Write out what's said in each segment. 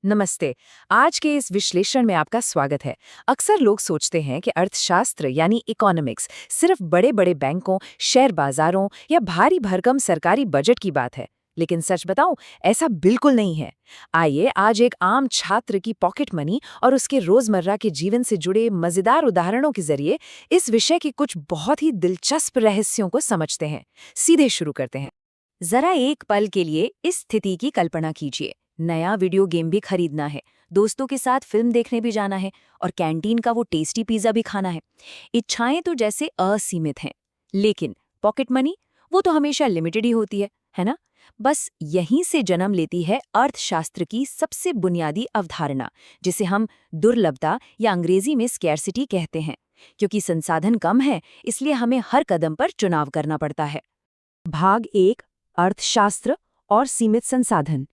नमस्ते। आज के इस विश्लेषण में आपका स्वागत है। अक्सर लोग सोचते हैं कि अर्थशास्त्र यानी इकोनॉमिक्स सिर्फ बड़े-बड़े बैंकों, शेयर बाजारों या भारी भरकम सरकारी बजट की बात है। लेकिन सच बताऊं, ऐसा बिल्कुल नहीं है। आइए आज एक आम छात्र की पॉकेट मनी और उसके रोजमर्रा के जीवन से जुड़े मजेदार उदाहरणों के जरिए इस विषय के कुछ बहुत ही दिलचस्प रहस्यों को समझते हैं। सीधे शुरू करते हैं। जरा एक पल के लिए इस स्थिति की कल्पना कीजिए। नया वीडियो गेम भी खरीदना है, दोस्तों के साथ फिल्म देखने भी जाना है और कैंटीन का वो टेस्टी पिज्जा भी खाना है। इच्छाएं तो जैसे असीमित हैं, लेकिन पॉकेट मनी वो तो हमेशा लिमिटेड ही होती है ना? बस यहीं से जन्म लेती है अर्थशास्त्र की सबसे बुनियादी अवधारणा, जिसे हम दुर्लभता या अंग्रेजी में स्कैर्सिटी कहते हैं। क्योंकि संसाधन कम है, इसलिए हमें हर कदम पर चुनाव करना पड़ता है। भाग 1, अर्थशास्त्र और सीमित संसाधन।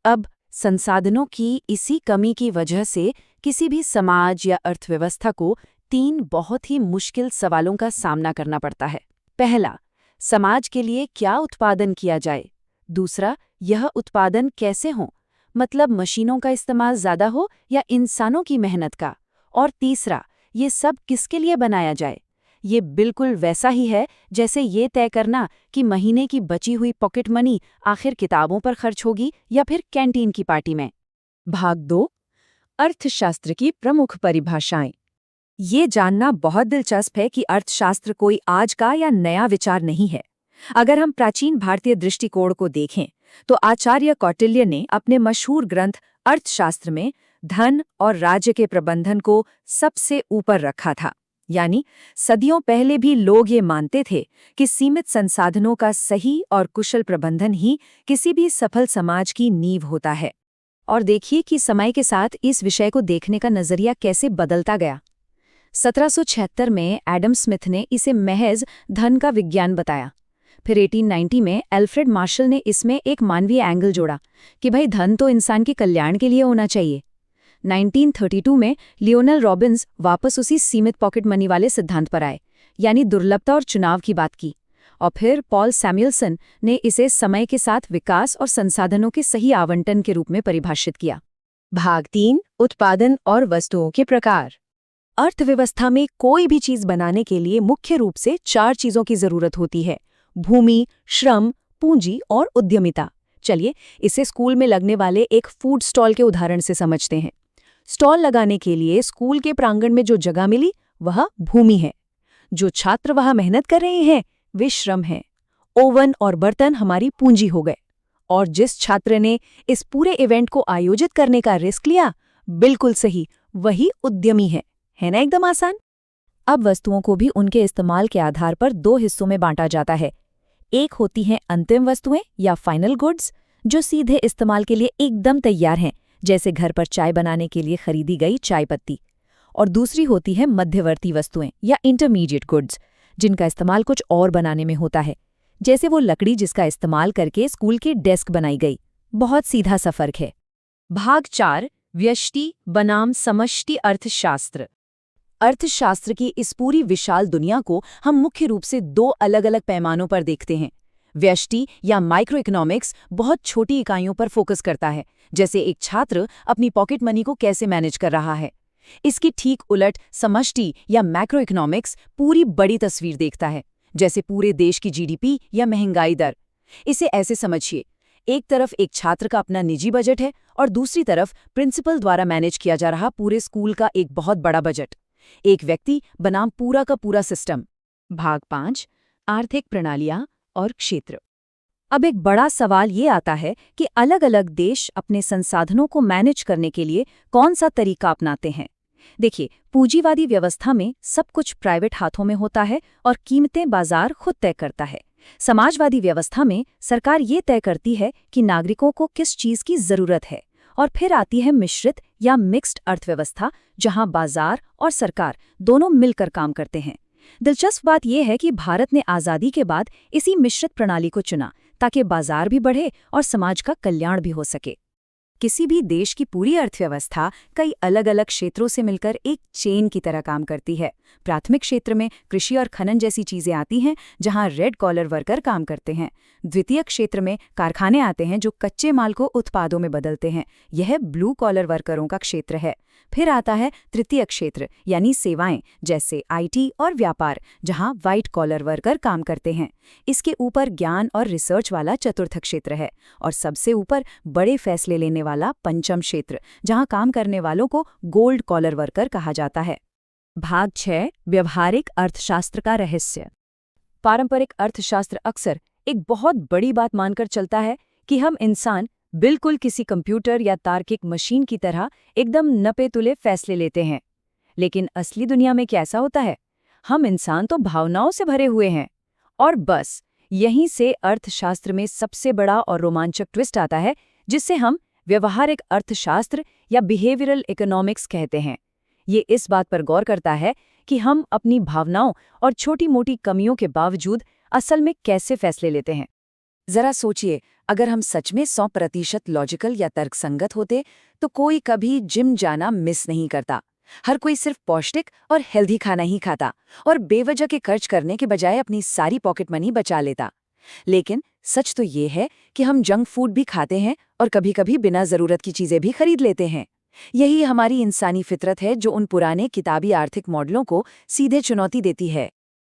अब संसाधनों की इसी कमी की वजह से किसी भी समाज या अर्थव्यवस्था को 3 बहुत ही मुश्किल सवालों का सामना करना पड़ता है। पहला, समाज के लिए क्या उत्पादन किया जाए। दूसरा, यह उत्पादन कैसे हो, मतलब मशीनों का इस्तेमाल ज़्यादा हो या इंसानों की मेहनत का। और तीसरा, ये सब किसके लिए बनाया जाए। ये बिल्कुल वैसा ही है जैसे ये तय करना कि महीने की बची हुई पॉकेट मनी आखिर किताबों पर खर्च होगी या फिर कैंटीन की पार्टी में। भाग 2, अर्थशास्त्र की प्रमुख परिभाषाएं। ये जानना बहुत दिलचस्प है कि अर्थशास्त्र कोई आज का या नया विचार नहीं है। अगर हम प्राचीन भारतीय दृष्टिकोण को देखें तो आचार्य कौटिल्य ने अपने मशहूर ग्रंथ अर्थशास्त्र में धन और राज्य के प्रबंधन को सबसे ऊपर रखा था। यानी सदियों पहले भी लोग ये मानते थे कि सीमित संसाधनों का सही और कुशल प्रबंधन ही किसी भी सफल समाज की नींव होता है। और देखिए कि समय के साथ इस विषय को देखने का नजरिया कैसे बदलता गया। 1776 में एडम स्मिथ ने इसे महज धन का विज्ञान बताया। फिर 1890 में एल्फ्रेड मार्शल ने इसमें एक मानवीय एंगल जोड़ा कि भाई धन तो इंसान के कल्याण के लिए होना चाहिए। 1932 में लियोनेल रॉबिन्स वापस उसी सीमित पॉकेट मनी वाले सिद्धांत पर आए, यानी दुर्लभता और चुनाव की बात की। और फिर पॉल सैमुएल्सन ने इसे समय के साथ विकास और संसाधनों के सही आवंटन के रूप में परिभाषित किया। भाग 3, उत्पादन और वस्तुओं के प्रकार। अर्थव्यवस्था में कोई भी चीज बनाने के लिए मुख्य रूप से 4 चीजों की जरूरत होती है: भूमि, श्रम, पूंजी और उद्यमिता। चलिए इसे स्कूल में लगने वाले एक फूड स्टॉल के उदाहरण से समझते हैं। स्टॉल लगाने के लिए स्कूल के प्रांगण में जो जगह मिली वह भूमि है। जो छात्र वहां मेहनत कर रहे हैं वे श्रम हैं। ओवन और बर्तन हमारी पूंजी हो गए। और जिस छात्र ने इस पूरे इवेंट को आयोजित करने का रिस्क लिया, बिल्कुल सही, वही उद्यमी है ना? एकदम आसान। अब वस्तुओं को भी उनके इस्तेमाल के आधार पर 2 हिस्सों में बांटा जाता है। एक होती हैं अंतिम वस्तुएं या फाइनल गुड्स, जो सीधे इस्तेमाल के लिए एकदम तैयार हैं, जैसे घर पर चाय बनाने के लिए खरीदी गई चाय पत्ती। और दूसरी होती है मध्यवर्ती वस्तुएं या इंटरमीडिएट गुड्स, जिनका इस्तेमाल कुछ और बनाने में होता है, जैसे वो लकड़ी जिसका इस्तेमाल करके स्कूल की डेस्क बनाई गई। बहुत सीधा सा फर्क है। भाग 4, व्यष्टि बनाम समष्टि अर्थशास्त्र। अर्थशास्त्र की इस पूरी विशाल दुनिया को हम मुख्य रूप से 2 अलग-अलग पैमानों पर देखते हैं। व्यष्टि या माइक्रो इकोनॉमिक्स बहुत छोटी इकाइयों पर फोकस करता है, जैसे एक छात्र अपनी पॉकेट मनी को कैसे मैनेज कर रहा है। इसकी ठीक उलट समष्टि या मैक्रो इकोनॉमिक्स पूरी बड़ी तस्वीर देखता है, जैसे पूरे देश की जीडीपी या महंगाई दर। इसे ऐसे समझिए, एक तरफ एक छात्र का अपना निजी बजट है और दूसरी तरफ प्रिंसिपल द्वारा मैनेज किया जा रहा पूरे स्कूल का एक बहुत बड़ा बजट। एक व्यक्ति बनाम पूरा का पूरा सिस्टम। भाग 5, आर्थिक प्रणालियां और क्षेत्र। अब एक बड़ा सवाल ये आता है कि अलग-अलग देश अपने संसाधनों को मैनेज करने के लिए कौन सा तरीका अपनाते हैं। देखिए, पूंजीवादी व्यवस्था में सब कुछ प्राइवेट हाथों में होता है और कीमतें बाजार खुद तय करता है। समाजवादी व्यवस्था में सरकार ये तय करती है कि नागरिकों को किस चीज की जरूरत है। और फिर आती है मिश्रित या मिक्स्ड अर्थव्यवस्था, जहां बाजार और सरकार दोनों मिलकर काम करते हैं। दिलचस्प बात यह है कि भारत ने आज़ादी के बाद इसी मिश्रित प्रणाली को चुना, ताकि बाजार भी बढ़े और समाज का कल्याण भी हो सके। किसी भी देश की पूरी अर्थव्यवस्था कई अलग अलग क्षेत्रों से मिलकर एक चेन की तरह काम करती है। प्राथमिक क्षेत्र में कृषि और खनन जैसी चीजें आती हैं, जहां रेड कॉलर वर्कर काम करते हैं। द्वितीयक क्षेत्र में कारखाने आते हैं जो कच्चे माल को उत्पादों में बदलते हैं। यह ब्लू कॉलर वर्करों का क्षेत्र है। फिर आता है तृतीयक क्षेत्र यानी सेवाएं, जैसे आईटी और व्यापार, जहां व्हाइट कॉलर वर्कर काम करते हैं। इसके ऊपर ज्ञान और रिसर्च वाला चतुर्थ क्षेत्र है और सबसे ऊपर बड़े फैसले लेने वाला पंचम क्षेत्र, जहां काम करने वालों को गोल्ड कॉलर वर्कर कहा जाता है। भाग 6 व्यवहारिक अर्थशास्त्र का रहस्य। पारंपरिक अर्थशास्त्र अक्सर एक बहुत बड़ी बात मानकर चलता है कि हम इंसान बिल्कुल किसी कंप्यूटर या तार्किक मशीन की तरह एकदम नपे-तुले फैसले लेते हैं। लेकिन असली दुनिया में कैसा होता है? हम इंसान तो भावनाओं से भरे हुए हैं। और बस यहीं से अर्थशास्त्र में सबसे बड़ा और रोमांचक ट्विस्ट आता है, जिसे हम व्यवहारिक अर्थशास्त्र या बिहेवियरल इकोनॉमिक्स कहते हैं। ये इस बात पर गौर करता है कि हम अपनी भावनाओं और छोटी-मोटी कमियों के बावजूद असल में कैसे फैसले लेते हैं। जरा सोचिए, अगर हम सच में 100% लॉजिकल या तर्कसंगत होते तो कोई कभी जिम जाना मिस नहीं करता। हर कोई सिर्फ पौष्टिक और हेल्दी खाना ही खाता और बेवजह के खर्च करने के बजाय अपनी सारी पॉकेट मनी बचा लेता। लेकिन सच तो ये है कि हम जंक फूड भी खाते हैं और कभी-कभी बिना जरूरत की चीजें भी खरीद लेते हैं। यही हमारी इंसानी फितरत है जो उन पुराने किताबी आर्थिक मॉडलों को सीधे चुनौती देती है।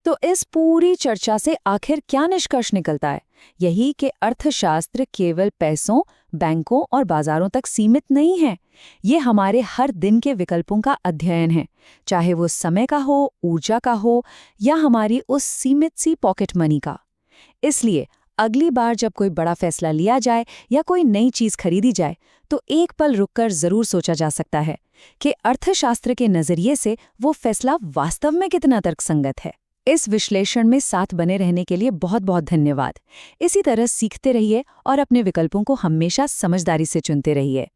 तो इस पूरी चर्चा से आखिर क्या निष्कर्ष निकलता है? यही कि अर्थशास्त्र केवल पैसों, बैंकों और बाजारों तक सीमित नहीं है। ये हमारे हर दिन के विकल्पों का अध्ययन है, चाहे वो समय का हो, ऊर्जा का हो या हमारी उस सीमित सी पॉकेट मनी का। इसलिए अगली बार जब कोई बड़ा फैसला लिया जाए या कोई नई चीज खरीदी जाए, तो एक पल रुककर जरूर सोचा जा सकता है कि अर्थशास्त्र के नजरिए से वो फैसला वास्तव में कितना तर्कसंगत है। इस विश्लेषण में साथ बने रहने के लिए बहुत बहुत धन्यवाद। इसी तरह सीखते रहिए और अपने विकल्पों को हमेशा समझदारी से चुनते रहिए।